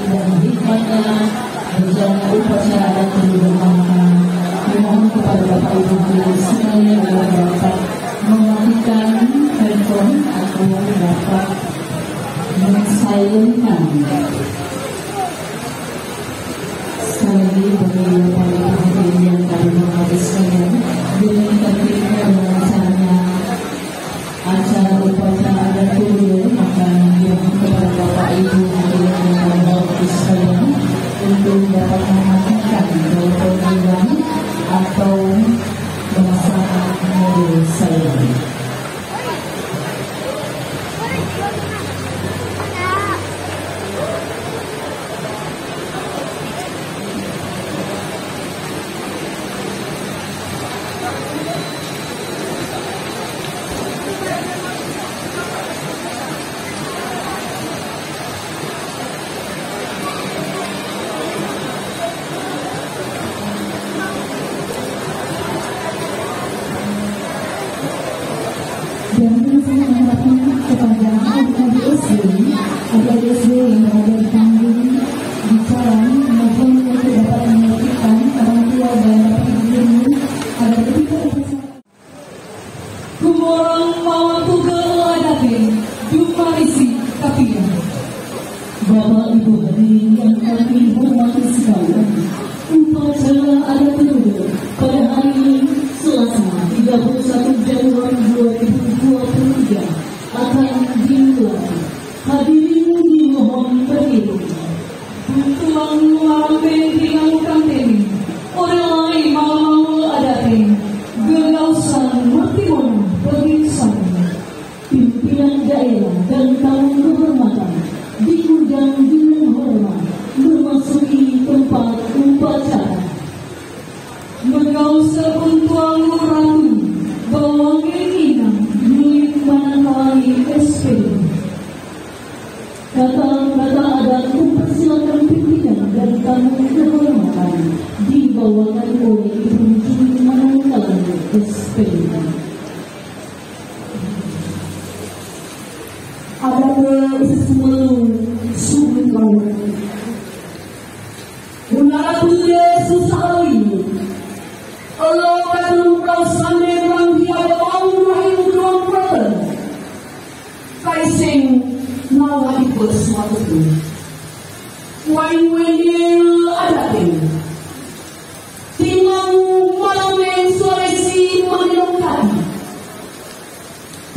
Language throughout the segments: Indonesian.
dan hikmatnya berjalan upacara dan kehidupan. Mohon kepada Bapak Ibu Guru sekalian agar dapat mematikan handphone atau dapat mensilentkan. Sekali lagi bagi Bapak Ibu Guru yang kami menghabiskan dengan tertibnya acaranya acara upacara adat turun, maka mohon kepada Bapak Ibu yang menghabiskan untuk dapat mematikan telepon atau melaksanakan mobil silent. Dan saya mengharapkan kepada adik-adik SD yang berada di panggung di jalan maupun untuk dapat mengertikan orang tua dan Bapak Ibu agar ketika kumorang mau tugel adapin jumarisi kapia. Bapak Ibu hadirin yang kami hormati sekalian, upacara adat turun pada hari ini Selasa 31 Januari 2023 akan dimulai. Hadirin dimohon berdiri. Tuang lamben dilakukan ini. Orang lain mau adatin. Gelausan Martimon Pemingsan. Pimpinan daerah dan tamu kehormatan diundang dengan hormat memasuki tempat upacara. Mengausah pentuang ratu bawang inang milik Manakali SP. Kata-kata adat mempersilakan pimpinan dan tamu kehormatan dibawakan oleh Ibu Juni Manakali SP. Ada sesuatu subuh Unarapunya susah ini. Allah akan kau yang dia bawang rahim drone kaising nawa ikut suatu pun wain-wain adatin timang malamen Sulawesi menilungkan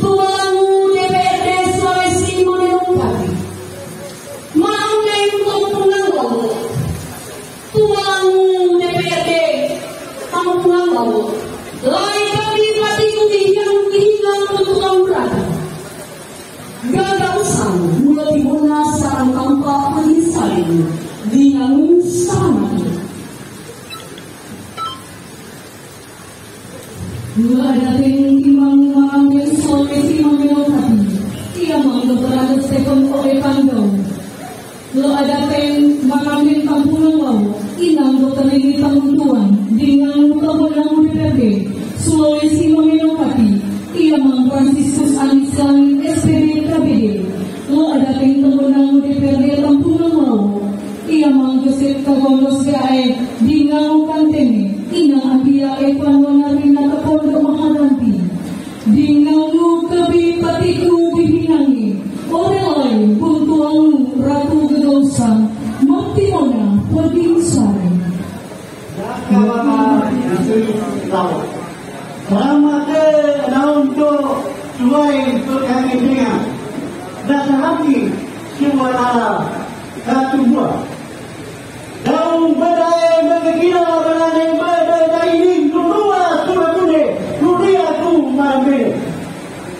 tuang DPRD Sulawesi menilungkan malamen kumpulan tuang DPRD kampungan laut lain kali pati kudi yang hilang bentukan berada gagal sang mulai dimuna sarang tampak menyisain dengan sama mulai ada timang mengambil Sulawesi mengambil hati ia mengambil berada sekon oleh kandang lo ada mengambil kampungan laut inang dokter ini tanggung tuan dengan kemenangan DPRD Sulawesi meminum hati ia Mang Franciscus Anisan SPD KBD lo ada kemenangan DPRD Tampungan Laut ia Mang Joseph Kagonos GAE dengan kantene inang Abia Evan Wanarina Kapolda Maharanti dengan lu kebi patiku bibinangi orang lain puntuang Ratu Gedosang Martimona Pemingsan. Selamat untuk suai untuk kami dengar dan hati suara satu buah daun badai berkira badai badai ini dua surat tulis dunia tu marbe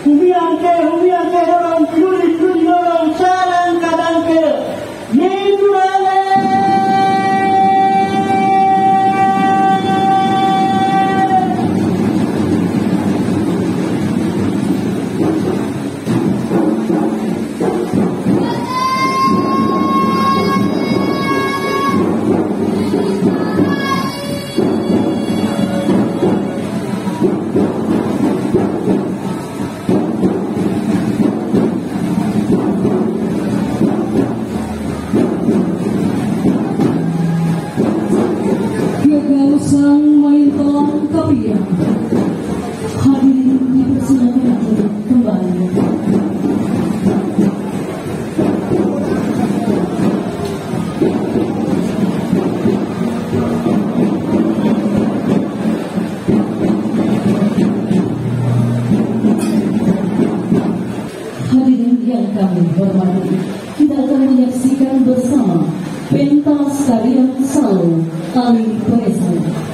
hubian ke orang tulis orang saran kadang ke menjualnya. Sophia. Hadirin dipersilakan untuk kembali. Hadirin yang kami hormati, kita akan menyaksikan bersama pentas tarian Salo Ali Peresan.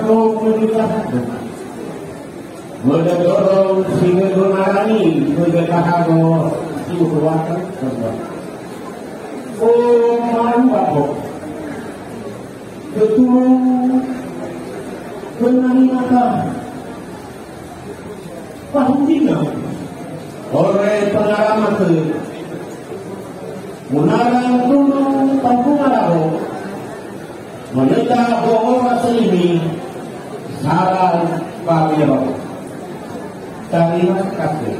Ako menikahan. Menedorong sehingga mengarani menikahan ibu keluarga. Oh, malu aku. Betul. Menanyakan. Pastinya. Oleh pengalaman itu. Menarang gunung Kampung Arau. Menegak bahwa ini saran Pamiro. Terima kasih.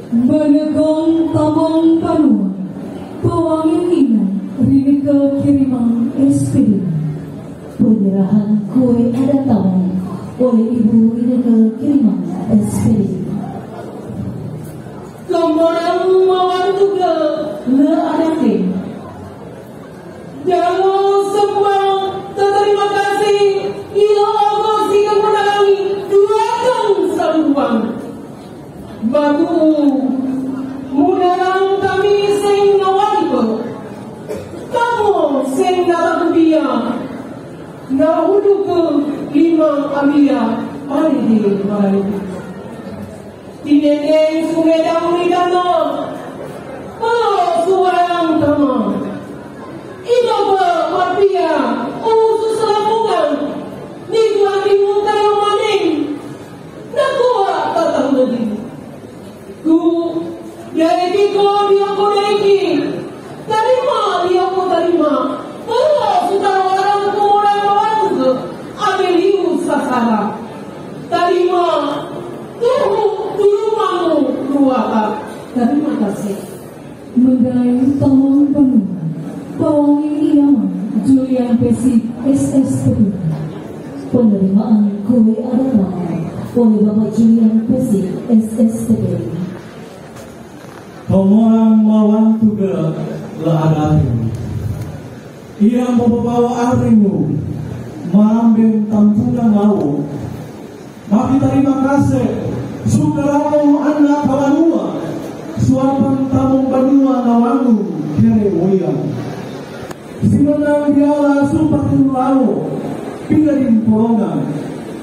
Menegong tabang panua, pawangin ingat, rineka kiriman SPD. Penyerahan kue adat tabang oleh Ibu Rineka kiriman SPD. Lombarang mawar juga le adate. Jangan semua terima kasih. Ilo aku sehingga menangi dua tahun seruang. Bagu munarang kami sing ngawalipo. Kamu sing narabudia. Nahudu ke 5 amia hari di hari. Tinedeng sumedang midana. Oh suarang tama. Ino ba mapia. Usus lapungan. Nigla dimunta yang maning. Nakuha tatang lagi. Ku daiki ko dia ko daiki. Terima dia ko terima. Oh sudah orang ke Ameliu Sasara. Terima. Dulu mamu luaka. Terima kasih. Mengenai tahun penuh. Pawangi Iyama Julian Pesi SSTP. Penerimaan kue adalah oleh Bapak Julian Pesi SSTP. Pemohon mawang juga leadarimu. Ia membawa arimu mengambil tampungan mau. Maki terima kasih. Sukarau anak kawanua. Suapan tamung banua nawangu kere woyang. Simenang diala sumpatin lalu. Pindahin porongan.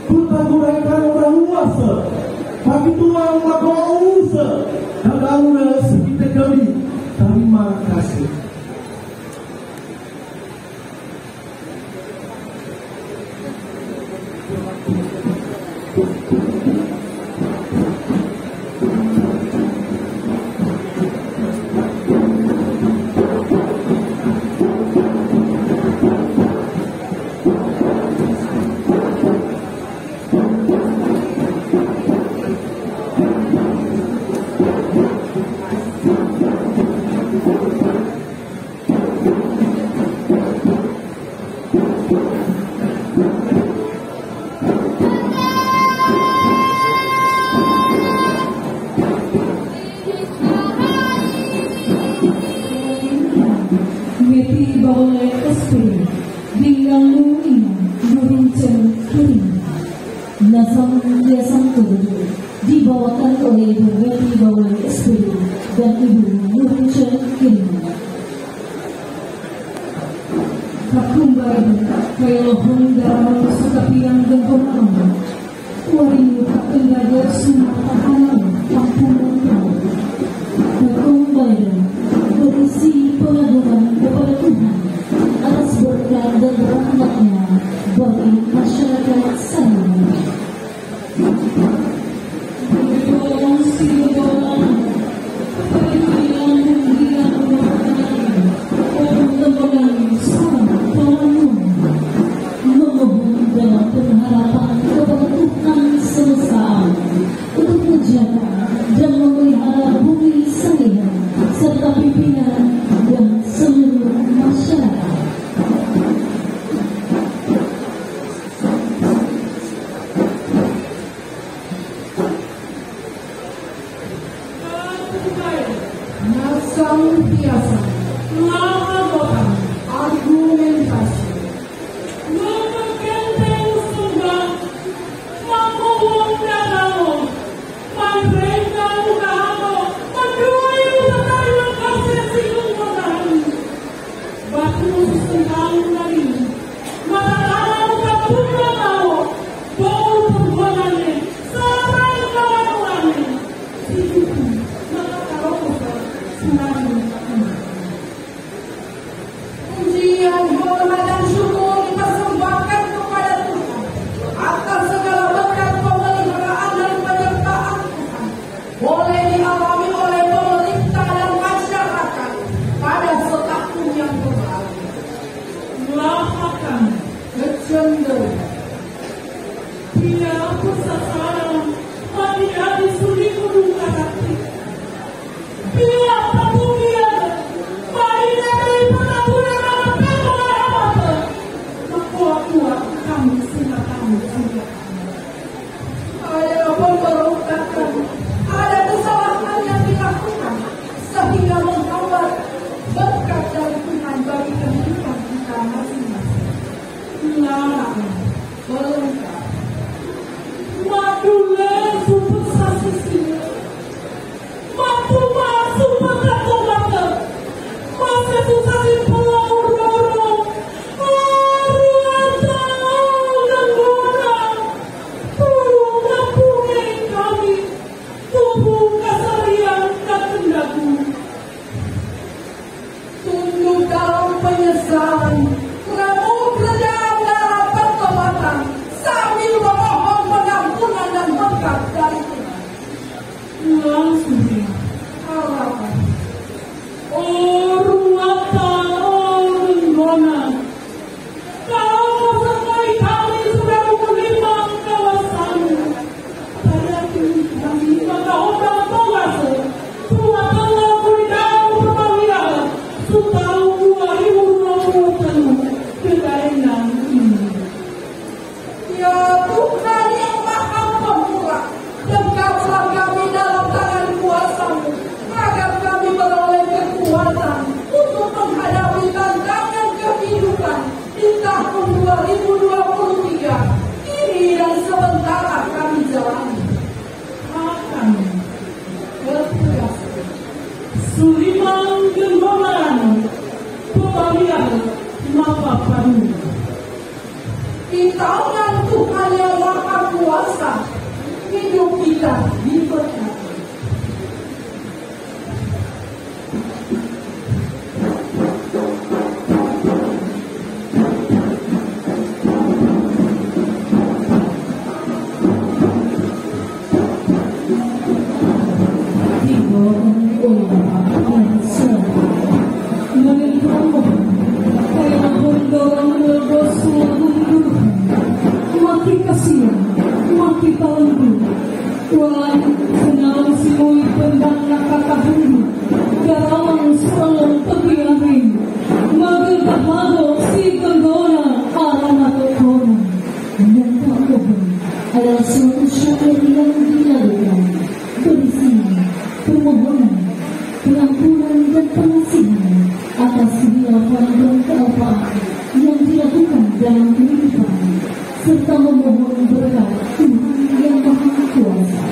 Kutaguraikan orang luasa. Pagi tuang mako usa. Kagangna sekitar kami. Terima kasih. Oleh SP Binggang Luina Durincen Kirim Nasam Yasam Kudu dibawakan oleh Ibu Betty Bawang SP dan Ibu Durincen Kirim. Kakumbar Kailohon Darah Sukapiang Gengkong Amat Waringu Kapengajar Sumatera Halang Kampung Mentau ibadah berisi pengagungan kepada Tuhan atas berkat dan rahmat-Nya bagi masyarakat saya. Berdoa si berdoa kepada yang menggila teman sama kawan memohon dalam pengharapan kepada Tuhan semesta untuk menjaga dan memelihara bumi saya serta pimpinan dan seluruh masyarakat. Biasa, melakukan argumentasi, menggenteng sudah, menghubungkan mereka udah peduli tentang kasih singgungan, batu tentang dari, maka kita punya tahu bau perbuatannya, sampai kelakuannya, itu maka tahu sebenarnya. Pujian, hormat dan syukur dipersembahkan kepada Tuhan atas segala berkat pemeliharaan dan penyertaan Tuhan boleh dialami oleh pemerintah dan masyarakat pada setahun yang berlalu. Melakukan kecenderungan tidak bersasaran menjadi suri kedua hati. Bila kemudian mari dari pengaturan apa kuat kami sehingga kami sudah ada pemberontakan, ada kesalahan yang dilakukan sehingga menghambat berkat dari Tuhan bagi kehidupan kita masing-masing. Larang, berlengkap, madulah super sasisi, mampu masuk berkata mata, masa susah di pulau dorong, ruang tahu dan guna, turun lampungi kami, tubuh kesarian dan kendaku. Tunduk dalam penyesalan, namun berjalan dalam pertobatan, sambil memohon pengampunan dan berkat dari Tuhan. Langsung harapan. Oh ruatan, oh genggongan. Kalau sesekali kami sudah menerima kawasan, pada kini kami maka orang penguasa, Tuhan Allah berikan perbahagian setahun 2020 kekainan ini. Ya Tuhan yang Maha Pemurah, tegaklah kami dalam tangan kuasa-Mu, agar kami beroleh kekuatan untuk menghadapi tantangan kehidupan di tahun 2023 ini dan sementara kami jalani. Akan bertugas Suliman Genggongan pembagian mapa padu di tangan Tuhan yang Maha Kuasa, hidup kita diberkati. Mati kasihan, mati palenggu, Tuhan senang simui pendang nakakahulu, garawang solong pegiahin, magagah halo si Genggona alamat kona. Yang tak mohon adalah suatu syair yang dilakukan berisi permohonan, pengampunan dan pengasihan atas kehilapan dan kealpaan yang dilakukan dalam kehidupan, serta memohon berkat Tuhan yang Maha Kuasa.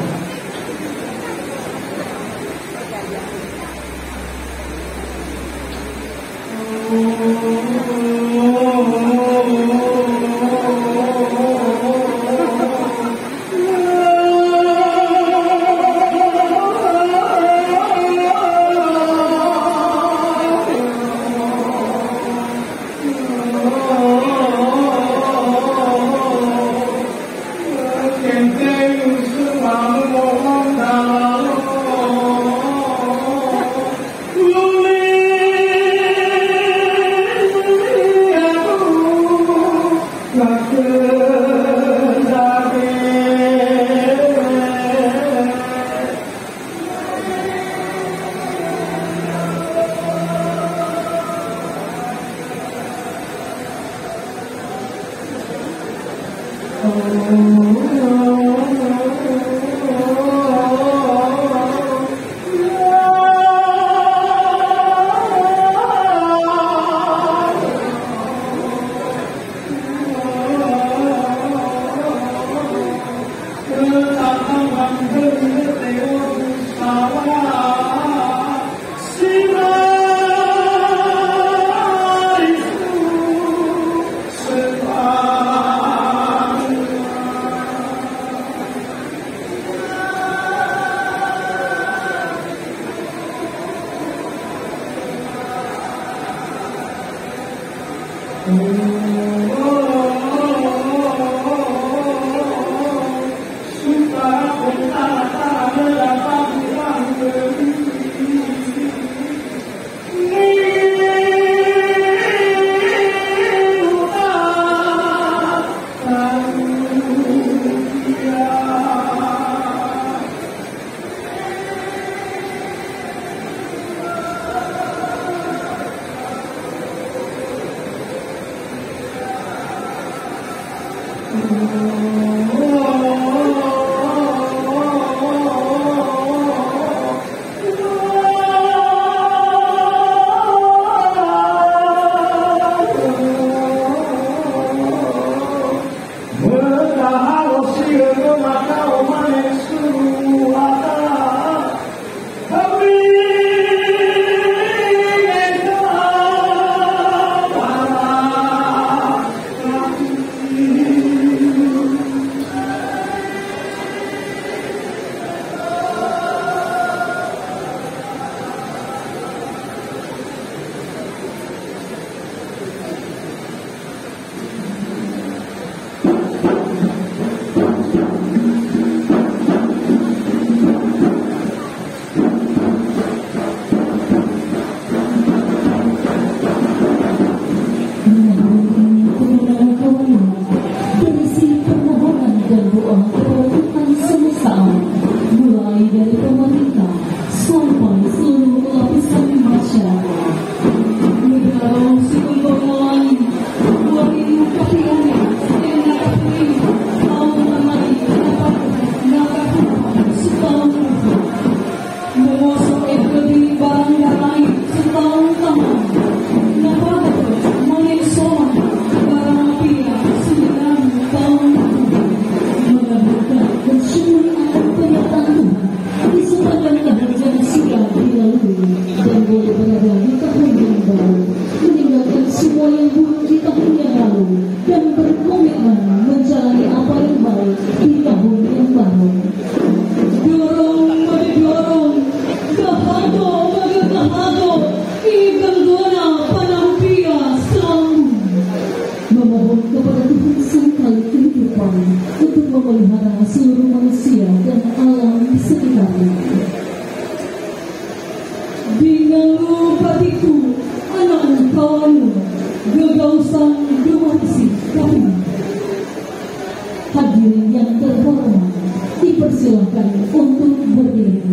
Hadirin yang terhormat, dipersilakan untuk berdiri.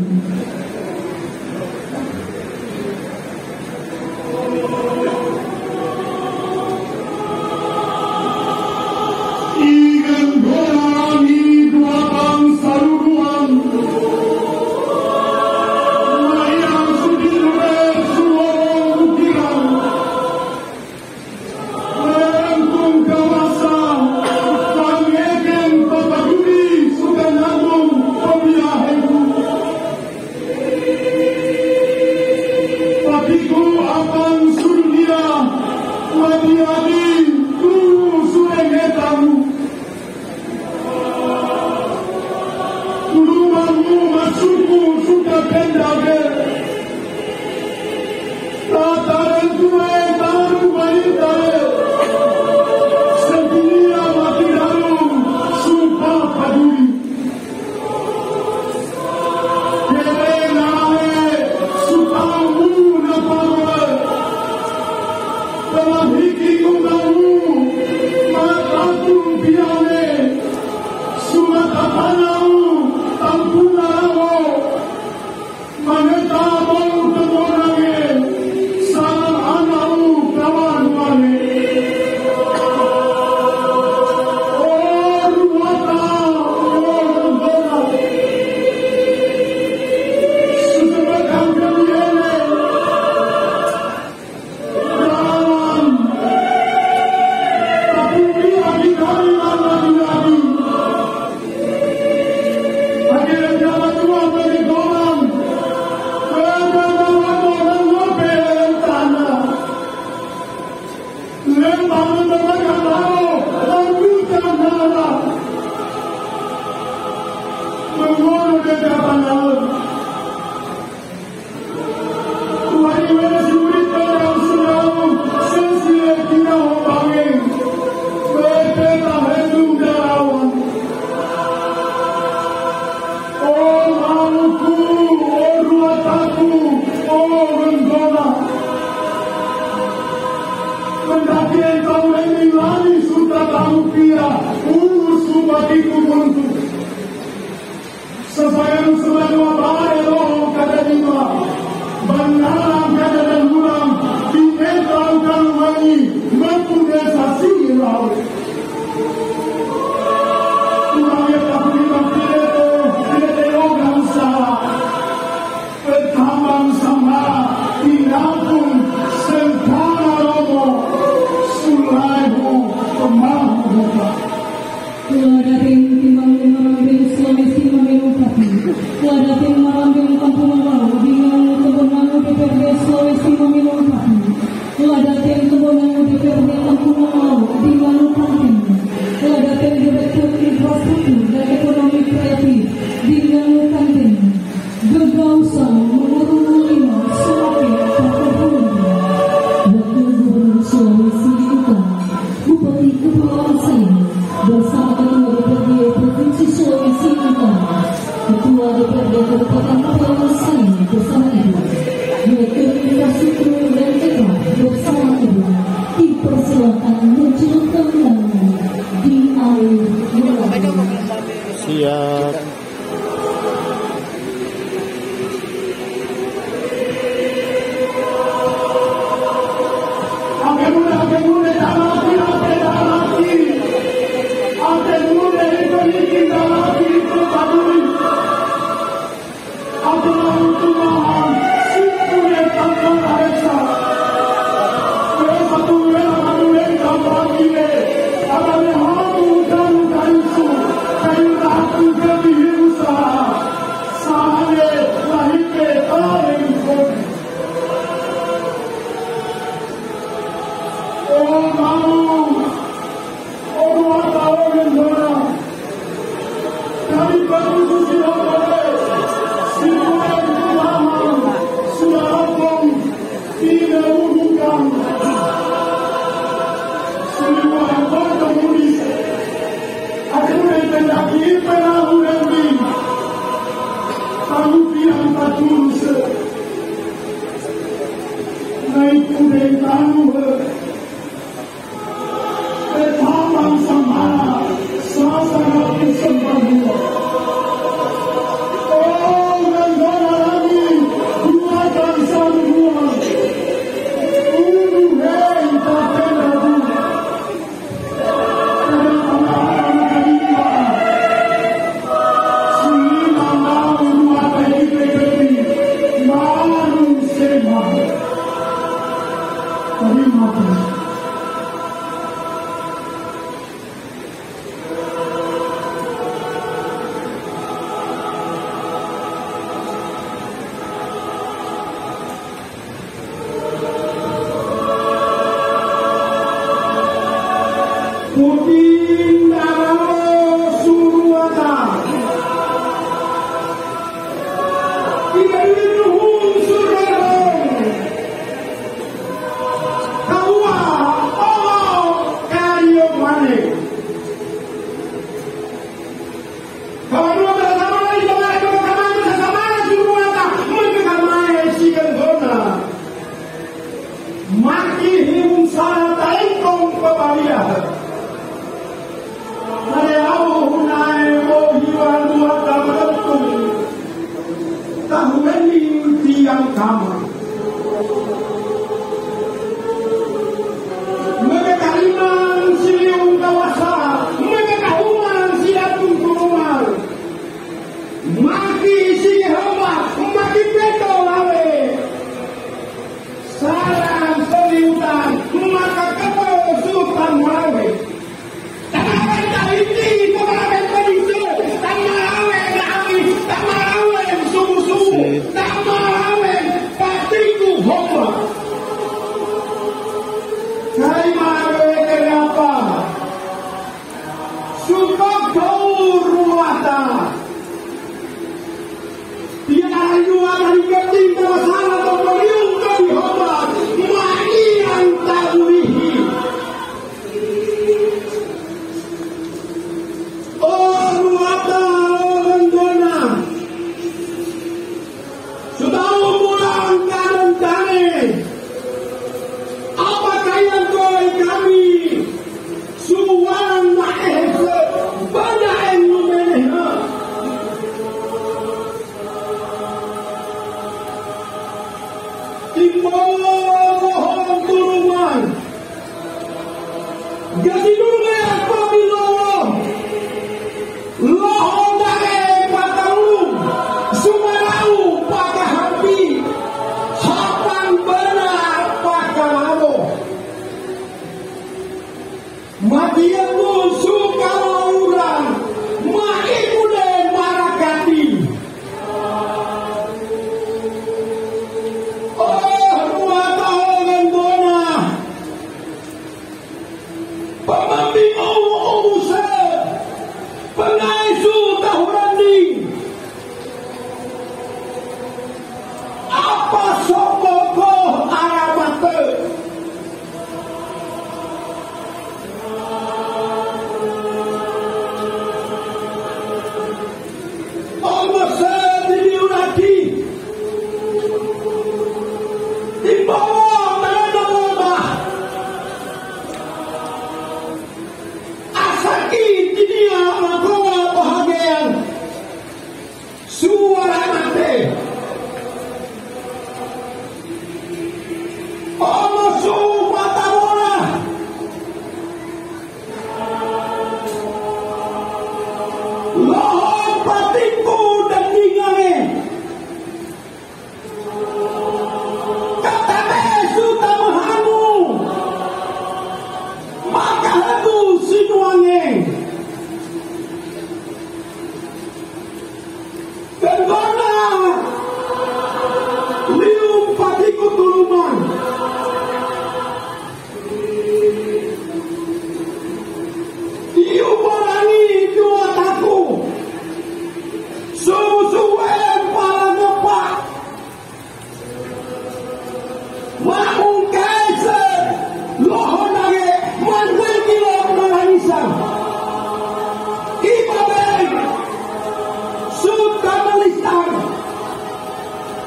Undang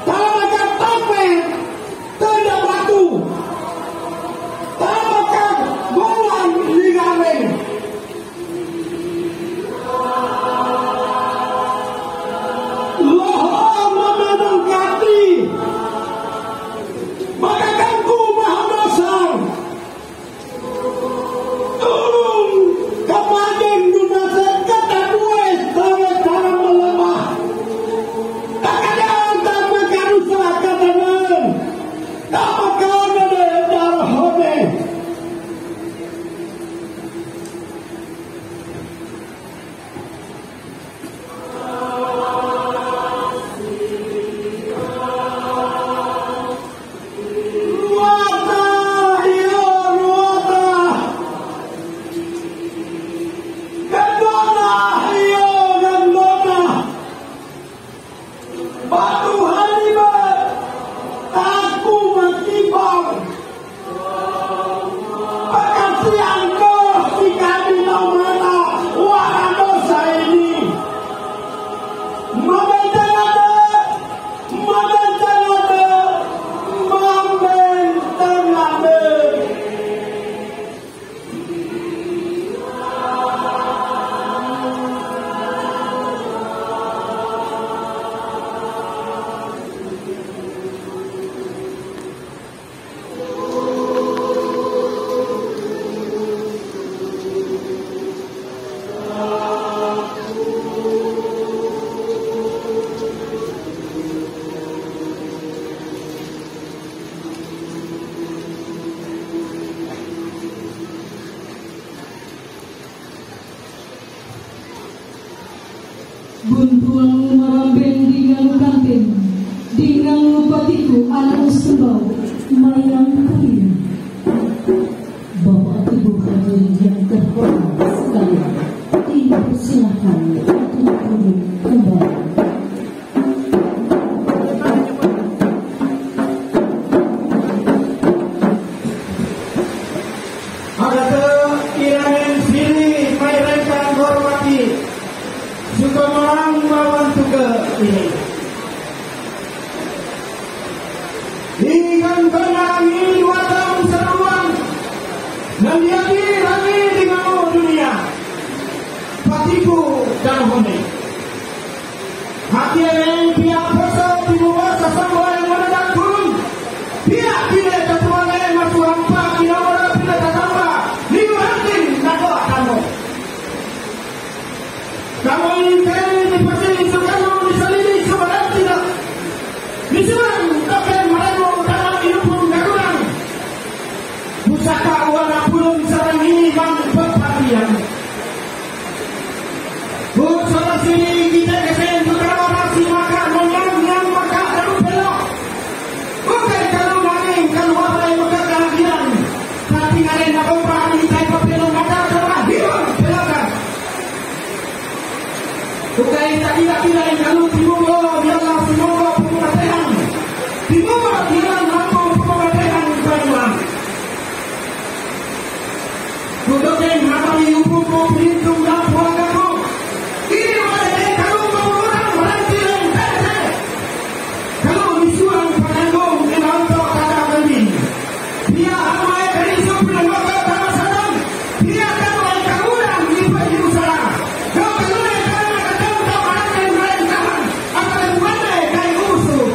Talaga tapet, tidak batu. buang marambeng dengan kantin, dengan patiku anak sembau, mayang kain. Bapak Ibu hadirin yang terhormat sekalian, dipersilakan untuk duduk kembali. Dengan benangi watang seruan dan yaki lagi dengan dunia patiku dan hone hati yang pihak kosa tiba sesama yang mendadak turun pihak bila tertuangan masuk hampa kina orang bila tertambah liwatin nako kamu ini kaya dipasih sekamu disalini sebarang tidak disuruh token mereka dalam hidupmu garuran pusaka warna pulung sarang ini bang berpatian buksara sini kita kesen beberapa masih makan menyang maka dalam belok bukan kalau nanging kalau warai maka kelahiran tapi ngaren nak ompah kita pelok maka telah hilang belokan bukan tak tidak kalau tiba biarlah semoga pemerintahan dibawa dia mampu pemerintahan Taiwan. Bukan mati hukum pelindung dan keluargaku. Ini mereka kalau orang berhenti dan terhenti. Kalau disuruh penanggung dengan untuk kata berdiri. Dia amai dari sebelum maka tanah sadam. Dia akan mulai kaguran di baju salah. Kau kaguran karena ketemu orang yang merasakan akan mulai kayu usul.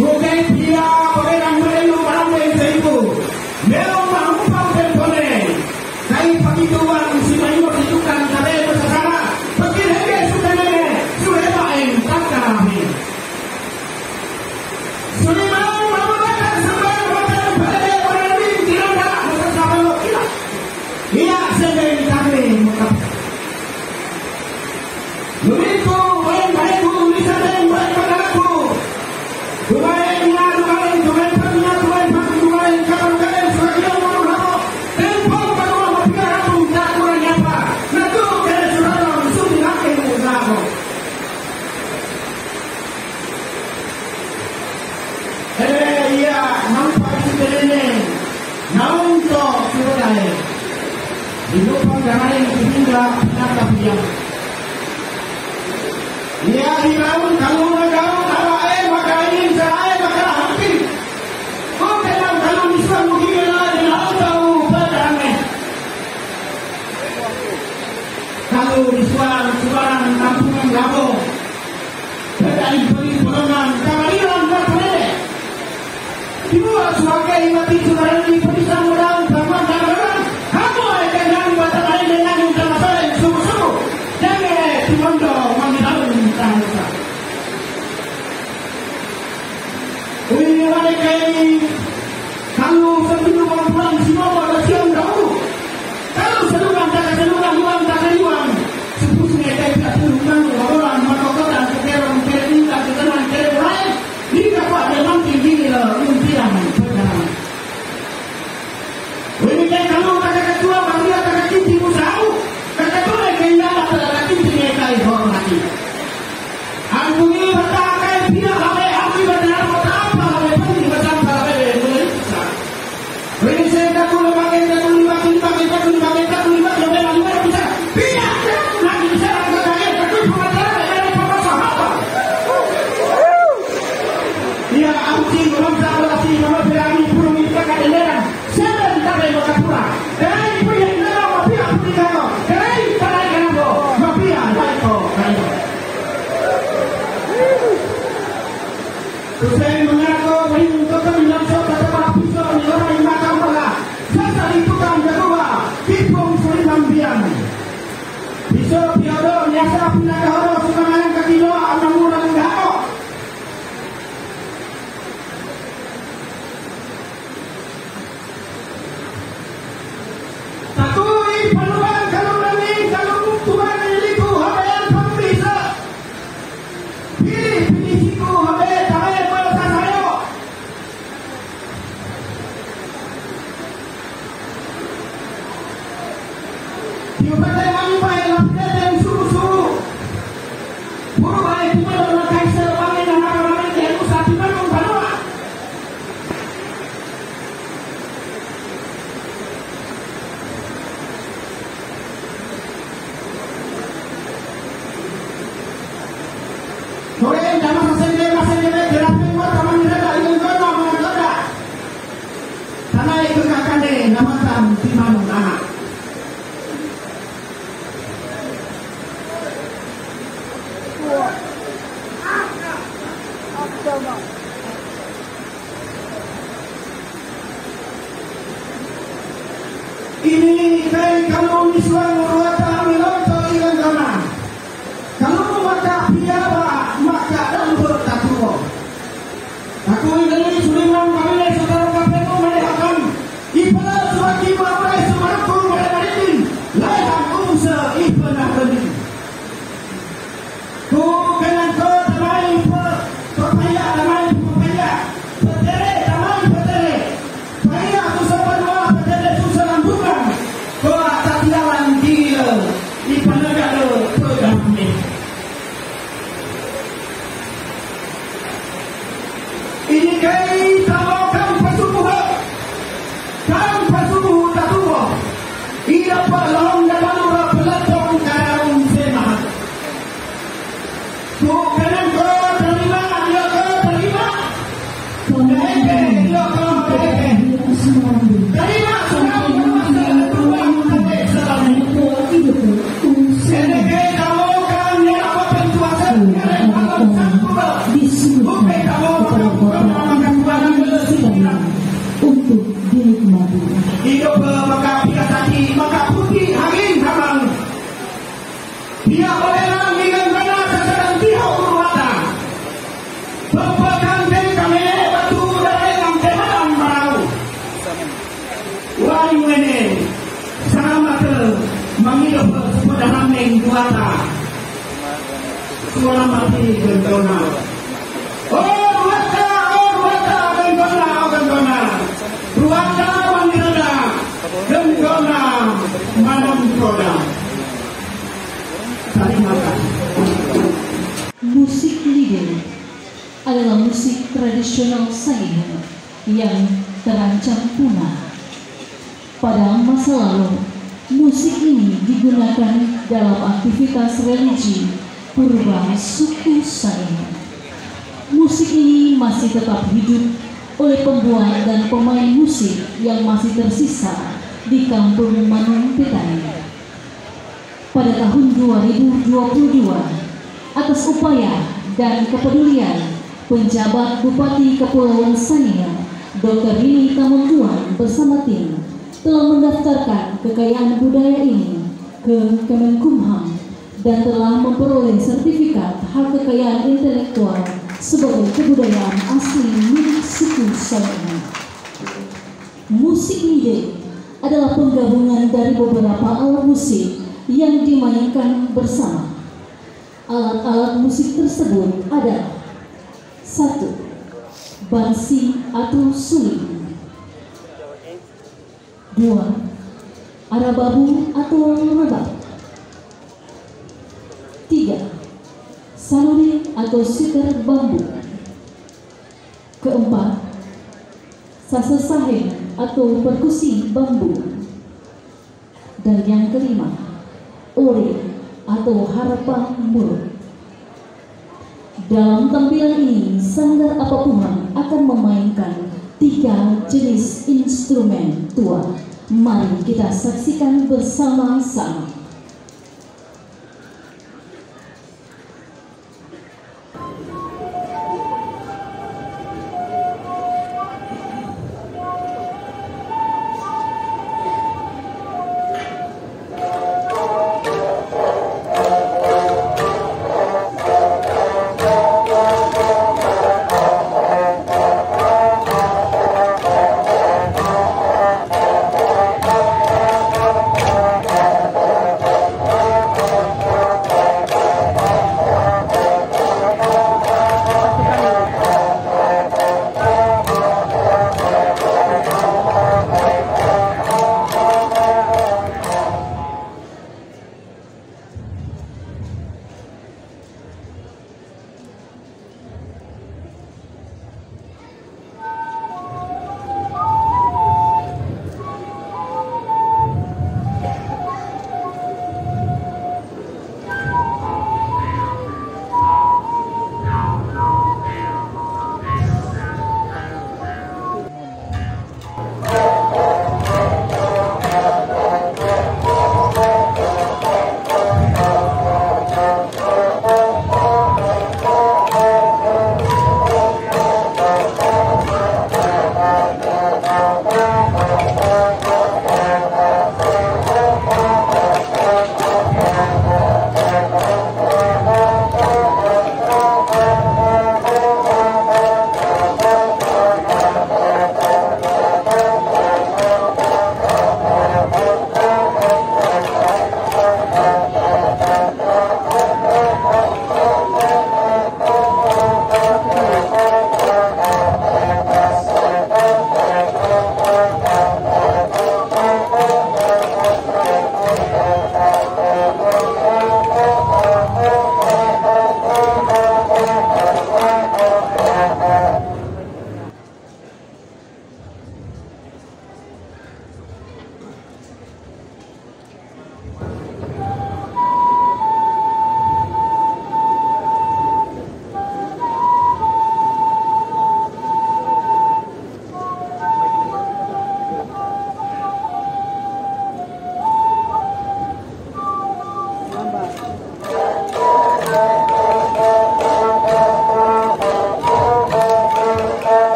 Bukan dia orang mereka orang yang itu. Memang mampu dan boleh. Kai pagi tuan si mayu itu kan kare bersama. Pergi lagi sudah main tak kami. Sudah mau makan sampai makan pada orang ini tidak ada bersama lo kita. Ia sedang kami makan. Lumiku main baikku bisa dan baik padaku. Tumain kapan kalian sebagian orang tempoh kalau berpikir aku tak kurang apa. Naku kalian saudara sudah makin usaha. Iya nampak sebenarnya. Nampak sebenarnya. Hidup panggangan yang tinggal nak biang. Ia di daun kalau daun ada air maka ini saya maka hampir. Kau dalam kalau misal mungkin lain tahu berani. Kalau disuan suan kampungan gabo. Berani beri golongan kalian berboleh. Dua sebagai mati suara di pedisang modal bangun bangunan. Kamu akan yang buat lain dengan yang masalah suruh-suruh. Jangan dimondo mengidaun tangsa. Ini mereka ini kalau sebelum pulang semua pada siang dahulu. Kalau seluruh uang tak uang. Sepusnya kita turunkan orang makotan sekarang kita keterangan dari lain. Jika pak memang tinggi impian perjalanan. Ini kalau kata ketua bagi kata kinti usaha. Kata tu mereka yang kata kinti mereka hormati. Aku ini bertakai tidak sampai aku berjalan apa pun bersama mulai. Ini saya tak boleh pakai bisa. Biar lagi bisa pakai tapi pengacara dari pengusaha. Dia anjing belum sabarasi kalau berani burung itu kadang-kadang. Siapa yang tak boleh berkapura? Dari punya nama mafia punya nama. Dari tanah kenapa? Mafia baiko kayu. Saya mengaku untuk keminang sobat para pisau di orang yang makan bola. Saya itu kan kedua, tipung suri mambian. Pisau piado nyasa punya kahoro suka main kaki doa anak murah enggak. Takui peluang kalau berani kalau butuh kalau misuan ruata milonto ilang kama. Kalau maka piaba maka dambur tatuo. Aku ini Suliman kami saudara KPU mendehakan ipala suaki maulai sumarku mendehakin lahang umsa ipana kami. Ku kanan ko tamai papaya tamai papaya petere tamai petere paya tu sabanwa petere tu salambukan ko atatiawan dia ipana gado pedamne. Ini kay tamo kang pasubuh tatuo iya pa long na balura pelatong karang sema. Bukan kau terima, dia kau terima. Dia kau terima semua tuan Senegai kamu kan yang apa pentuasa yang kamu bukan kamu makan barang untuk dinikmati. hidup maka tadi maka putih angin habang. Dia boleh lang dengan benar sekarang dia urwata. Bapakan dari kami batu dari yang teman marau. Wali mene sama ke menghidup sepedahan yang kuata. Suara mati gentona. Oh ruwata gentona. Ruwata mandirada gentona manam koda. Musik liden adalah musik tradisional Sangihe yang terancam punah. Pada masa lalu, musik ini digunakan dalam aktivitas religi purba suku Sangihe. Musik ini masih tetap hidup oleh pembuat dan pemain musik yang masih tersisa di kampung Manung Petani. Pada tahun 2022, atas upaya dan kepedulian penjabat Bupati Kepulauan Sangihe, Dr. Rini Tamuntuan bersama tim telah mendaftarkan kekayaan budaya ini ke Kemenkumham dan telah memperoleh sertifikat hak kekayaan intelektual sebagai kebudayaan asli milik suku Sangihe. Musik liden adalah penggabungan dari beberapa alat musik yang dimainkan bersama. Alat-alat musik tersebut adalah 1. Bansi atau suling. 2. Arababu atau rebab. 3. Sanuri atau sitar bambu. 4. Sasasahen atau perkusi bambu. Dan yang kelima, ore atau harapan mulut. Dalam tampilan ini, Sanggar Apapuhan akan memainkan 3 jenis instrumen tua. Mari kita saksikan bersama-sama.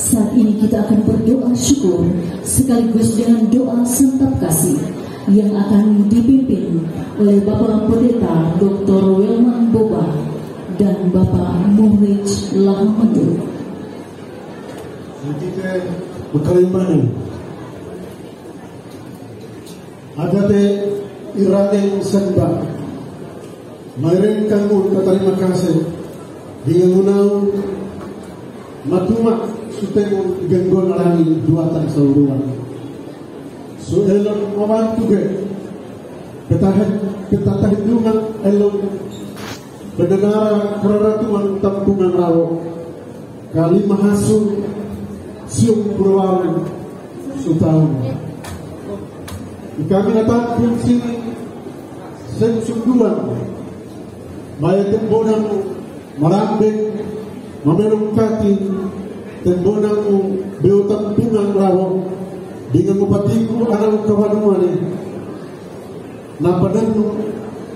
Saat ini kita akan berdoa syukur sekaligus dengan doa santap kasih yang akan dipimpin oleh Bapak Pendeta Dr. Wilman Boba dan Bapak Murid Lahamadu. Kita berkaliman ada te irade sembah mayren kamu terima kasih dengan unau matuma supaya gangguan alami dua tak seluruhan. So elok mawan tuge kita hidungan elok pendengar keratuan tampungan rawo kali mahasu siung purwawan sutahun. Kami datang fungsi sensungguhan maya tembonang marambek mamelong kaki tembonang beutang tungang rawo dengan mupatiku anak kawanuan napadanu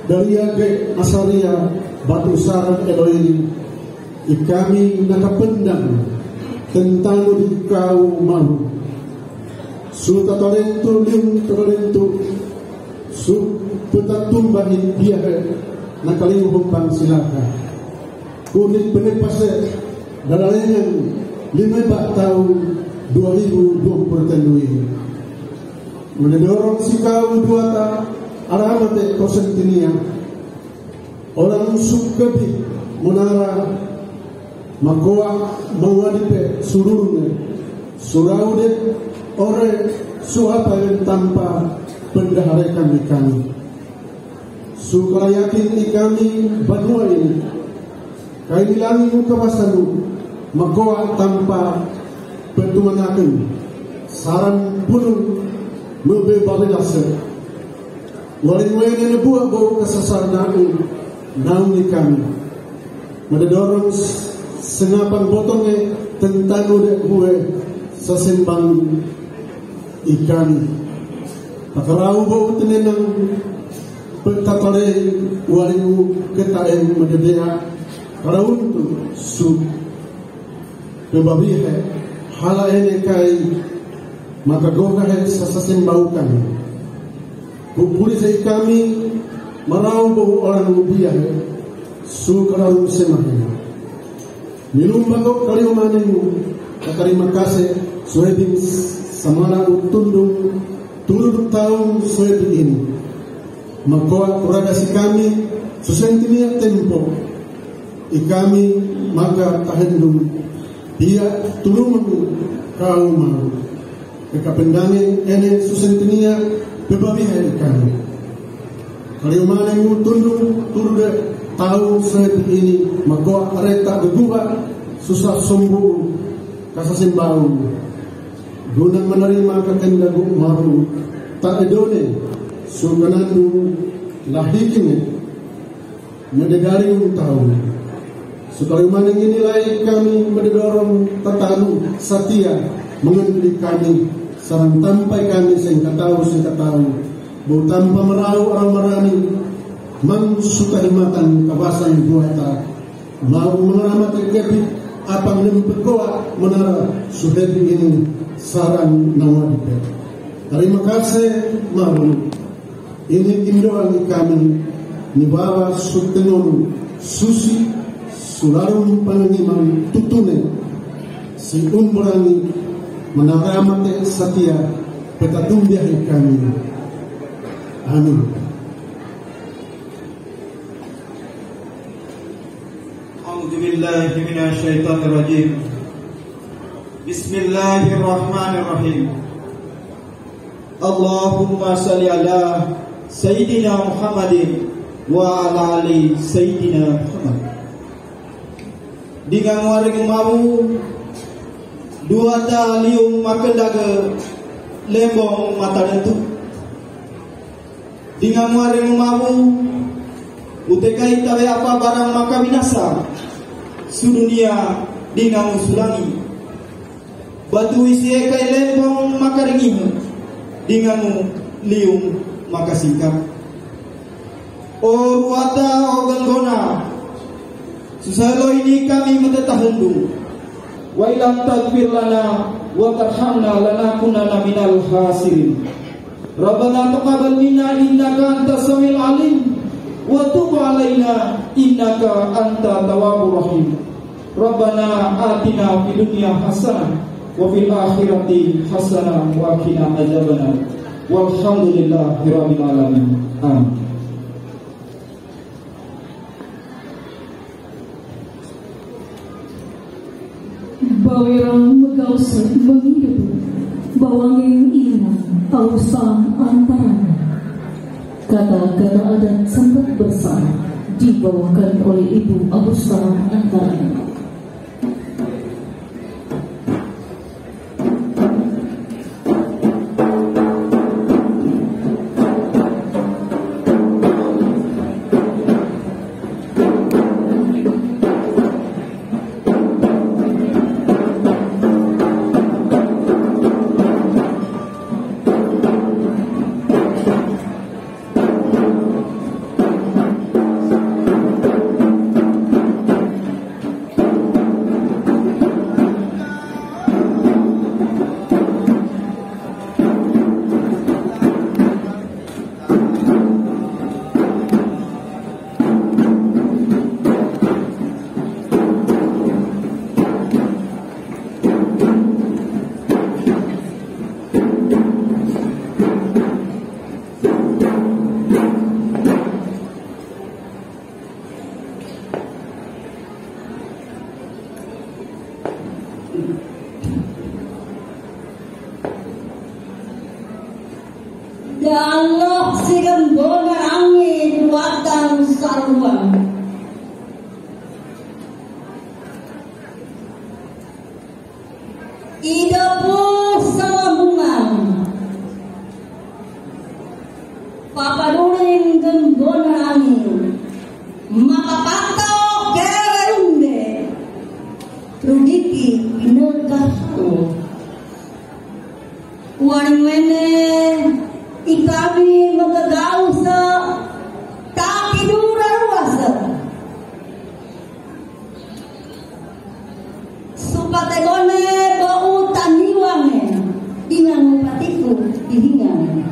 dari age asaria batu sarang Elohim kami nakapendang tentang di kau mahu suta talento liung talento su petambahin dia nakalimuhong pangsilaka kulit penepase dalalenya 5 tahun 2022 mendorong si kau dua ta aramate kosentinia orang sukabi menara magoa mawadipe sururnya suraude ore suapa yang tanpa pendaharakan di kami sukara yakin di kami banua ini kain langi muka pasanu magoa tanpa pertumanakan saran pun mebebarilas waring-waring buah bau kesasar naun di kami mendorong sengapan botongnya tentang udah gue sesembang ikan pakarau bau tenenang petatare waringu ketaen mededea karauntu su kebabihe hala ene kai maka goga he sesembaukan bupuri sei kami marau bau orang ubiah su karau semahin minum bago kaliu manenu terima kasih suhedin samara tundung 7 tahun suhedin ini maka kuragasi kami susentinia tempo ikami maka tahendum dia tulungan kau mau kekapendangan ene susentinia bebabihan kami kaliumana yang tundung 7 tahun suhedin ini maka areta gegubah susah sembuh kasasimbau gunang menerima kekendagu maru tak edone sugananu lahikinnya mendegari tahun sekali maning inilah kami mendorong tatanu setia mengendali kami sarang tampai kami sehingga tahu bau tanpa merau orang merani mang suka himatan kawasan buata mau mengeramati kepit apa menyebut goa menara sudah ini sarang nawadipe. Terima kasih maru ini indoan kami nibawa sutenon susi sularum panangiman tutune si umurani menaramate setia petatumbiah kami. Amin. A'udzubillahi minasyaitonirrajim. Bismillahirrahmanirrahim. Allahumma salli ala Sayyidina Muhammadin wa ala ali Sayyidina Muhammad. Dengan waring mau dua talium makendaga lembong mata dentu. Dengan waring mau utekai tawe apa barang maka binasa sudunia dengan musulangi batu isi kai lembong maka ringin dengan liung maka singkat o ruata o ganggona susalo ini kami mentetahendu wa illam taghfir lana wa tarhamna lanakunanna minal khasirin. Rabbana taqabbal minna innaka antas samiul alim wa tub alaina innaka antat tawwabur rahim. Rabbana atina fid dunya hasanah wa fil akhirati hasanah wa qina adzabannar. Walhamdulillahi rabbil alamin. Amin. Bawirang megausa menghidup, bawangin inang pausan antaranya. Kata-kata adat sempat bersama dibawakan oleh Ibu Abusta antaranya. Dalok sigang bonar angin watang sarwan. Ida po salabungan. Papanurin ng bonar angin. Makapatok kerunde. Trudiki inagato. Waring-wene ikami magagaw sa takinuraruasa. Supategone bau taniwange inang patiku ihingan.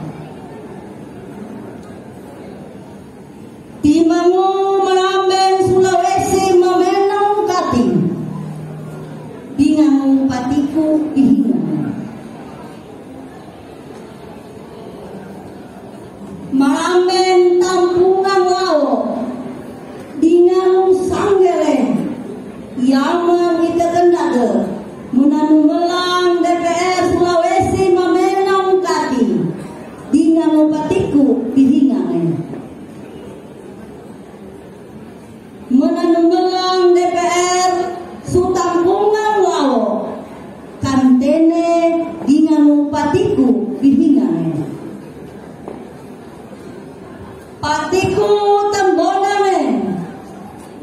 Timango maraming Sulawesi mamenong kating inang patiku ihingan. Maraming tampungan lao dengan sanggele yaman itakenada menanunggelang DPR Sulawesi mamenang kati dengan upatiku dihingangan menanunggelang DPR sutampungan lao kantene dengan upatiku dihingangan patiku tamboname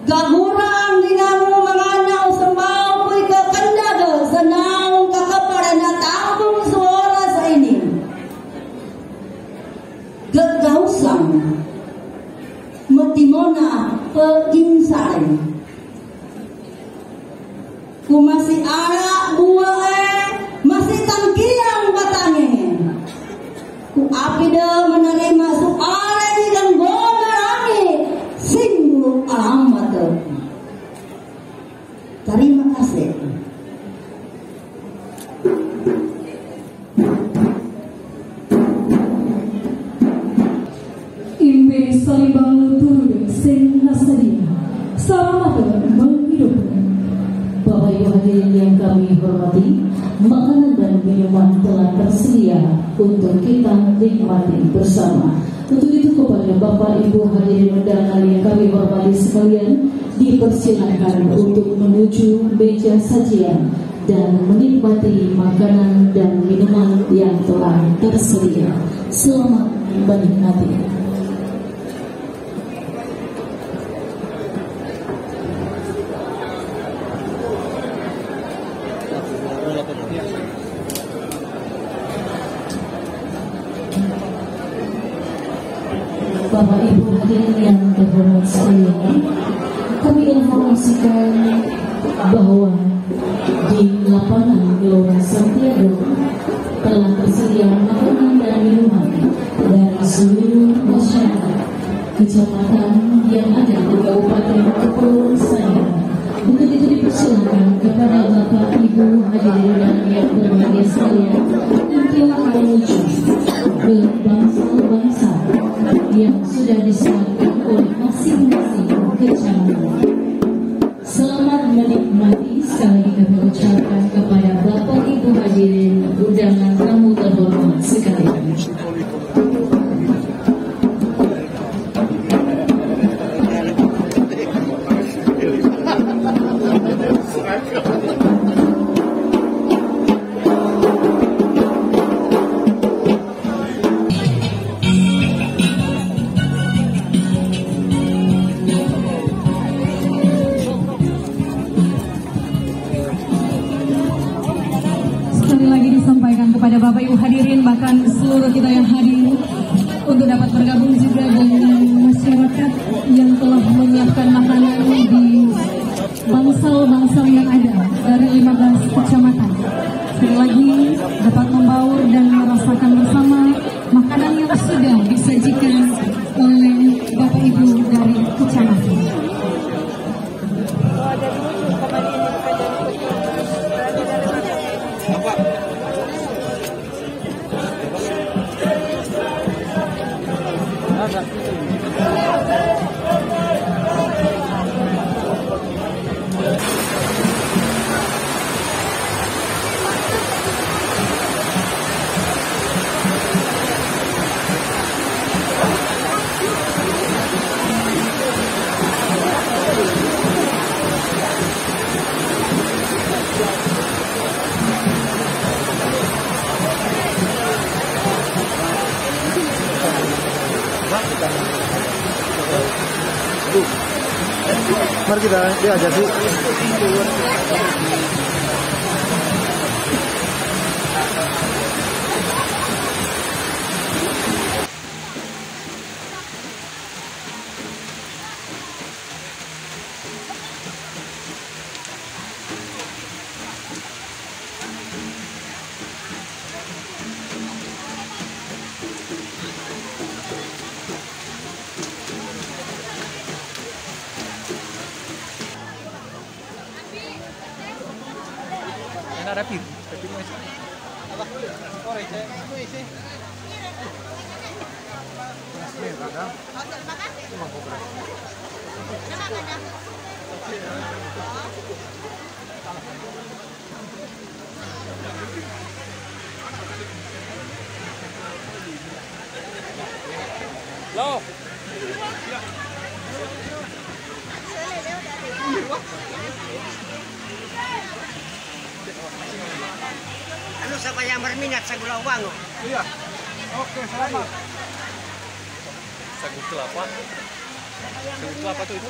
gagurang dinamo manganaw sa maupoy kakandaga sa naong kakapara na tabong suora sa ini gagawsang matimona pagkinsay kumasi ara buwae masih tangkiyang batangin ku apida menerima soal dan bonarami singgung alamat. Terima kasih. Imbe salibang turun sing nasadia sama menghidup. Bapak Ibu hadirin yang kami hormati, makanan dan minuman telah tersedia untuk kita nikmati bersama. Untuk itu kepada Bapak Ibu hadirin undangan yang kami hormati sekalian, dipersilakan untuk menuju meja sajian dan menikmati makanan dan minuman yang telah tersedia. Selamat menikmati. Bapak Ibu hadirin yang terhormat sekalian, kami informasikan bahwa di lapangan Gelora Santiago telah tersedia makanan dan minuman dari seluruh masyarakat kecamatan yang ada di Kabupaten Kepulauan Seribu. Untuk itu dipersilakan kepada Bapak Ibu hadirin yang berbahagia sekalian untuk menuju ke bangsa-bangsa yang sudah disiapkan oleh masing-masing kecamatan. Selamat menikmati. Sekali lagi kami ucapkan kepada Bapak Ibu hadirin undangan tamu terhormat sekalian. Kepada Bapak Ibu hadirin, bahkan seluruh kita yang hadir, untuk dapat bergabung juga dengan masyarakat yang telah menyiapkan makanan di bangsal-bangsal yang ada dari 15 kecamatan. Sekali lagi dapat membaur dan merasakan bersama makanan yang sudah disajikan oleh Bapak Ibu dari kecamatan. Mari kita diajak sih. Rapid mo isa. Sorry, isi. Lo. Ano sa kaya berminat sa Gulaw Bango? Iya. Oke, selamat. Sagu kelapa. Sagu kelapa tuh itu.